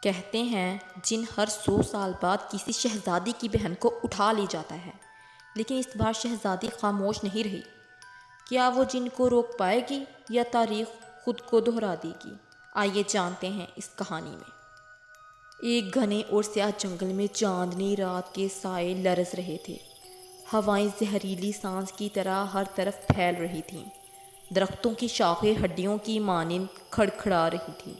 کہتے ہیں جن ہر 100 سال بعد کسی شہزادی کی بہن کو اٹھا لے جاتا ہے، لیکن اس بار شہزادی خاموش نہیں رہی۔ کیا وہ جن کو روک پائے گی یا تاریخ خود کو دہرا دے گی؟ آئیے جانتے ہیں اس کہانی میں۔ ایک گھنے اور سیاہ جنگل میں چاندنی رات کے سائے لرز رہے تھے۔ ہوائیں زہریلی سانس کی طرح ہر طرف پھیل رہی تھیں۔ درختوں کی شاخیں ہڈیوں کی مانند کھڑکھڑا رہی تھیں۔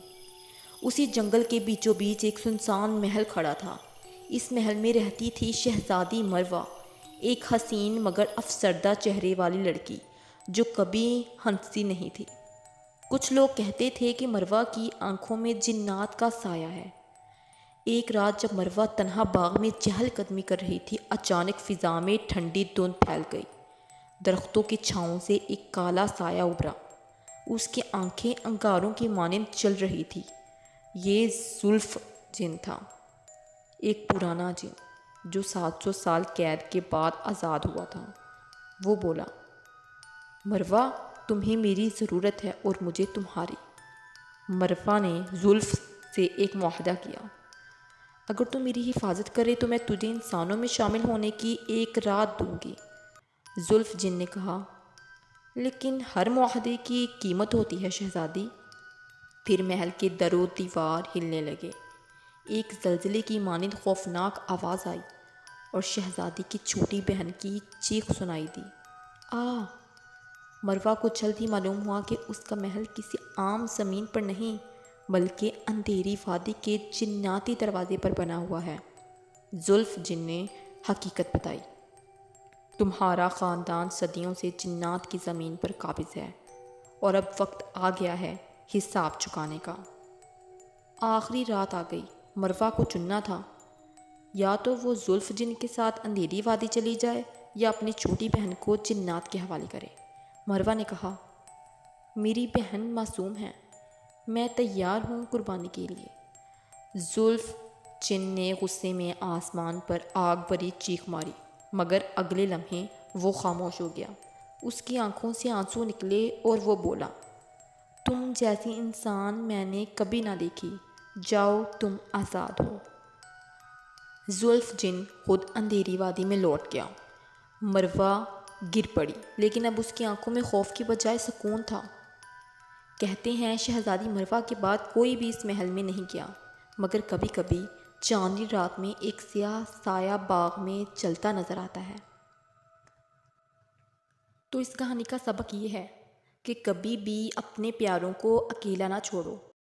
اسی جنگل کے بیچوں بیچ ایک سنسان محل کھڑا تھا۔ اس محل میں رہتی تھی شہزادی مروہ، ایک حسین مگر افسردہ چہرے والی لڑکی جو کبھی ہنسی نہیں تھی۔ کچھ لوگ کہتے تھے کہ مروہ کی آنکھوں میں جنات کا سایہ ہے۔ ایک رات جب مروہ تنہا باغ میں چہل قدمی کر رہی تھی، اچانک فضا میں ٹھنڈی دھند پھیل گئی۔ درختوں کی چھاؤں سے ایک کالا سایہ ابھرا۔ اس کی آنکھیں انگاروں کی مانند چل رہی تھی۔ یہ زلف جن تھا، ایک پرانا جن جو 700 سال قید کے بعد آزاد ہوا تھا۔ وہ بولا، مروہ، تمہیں میری ضرورت ہے اور مجھے تمہاری۔ مروہ نے زلف سے ایک معاہدہ کیا، اگر تم میری حفاظت کرے تو میں تجھے انسانوں میں شامل ہونے کی ایک رات دوں گی۔ زلف جن نے کہا، لیکن ہر معاہدے کی ایک قیمت ہوتی ہے شہزادی۔ پھر محل کے در و دیوار ہلنے لگے۔ ایک زلزلے کی مانند خوفناک آواز آئی اور شہزادی کی چھوٹی بہن کی چیخ سنائی دی، مروہ کو جلد ہی معلوم ہوا کہ اس کا محل کسی عام زمین پر نہیں بلکہ اندھیری وادی کے جناتی دروازے پر بنا ہوا ہے۔ زلف جن نے حقیقت بتائی، تمہارا خاندان صدیوں سے جنات کی زمین پر قابض ہے اور اب وقت آ گیا ہے حساب چکانے کا۔ آخری رات آ گئی۔ مروہ کو چننا تھا، یا تو وہ زلف جن کے ساتھ اندھیری وادی چلی جائے یا اپنی چھوٹی بہن کو جنات کے حوالے کرے۔ مروہ نے کہا، میری بہن معصوم ہے، میں تیار ہوں قربانی کے لیے۔ زلف جن نے غصے میں آسمان پر آگ بھری چیخ ماری، مگر اگلے لمحے وہ خاموش ہو گیا۔ اس کی آنکھوں سے آنسو نکلے اور وہ بولا، تم جیسی انسان میں نے کبھی نہ دیکھی، جاؤ تم آزاد ہو۔ زلف جن خود اندھیری وادی میں لوٹ گیا۔ مروہ گر پڑی، لیکن اب اس کی آنکھوں میں خوف کی بجائے سکون تھا۔ کہتے ہیں شہزادی مروہ کے بعد کوئی بھی اس محل میں نہیں گیا، مگر کبھی کبھی چاندنی رات میں ایک سیاہ سایہ باغ میں چلتا نظر آتا ہے۔ تو اس کہانی کا سبق یہ ہے کہ کبھی بھی اپنے پیاروں کو اکیلا نہ چھوڑو۔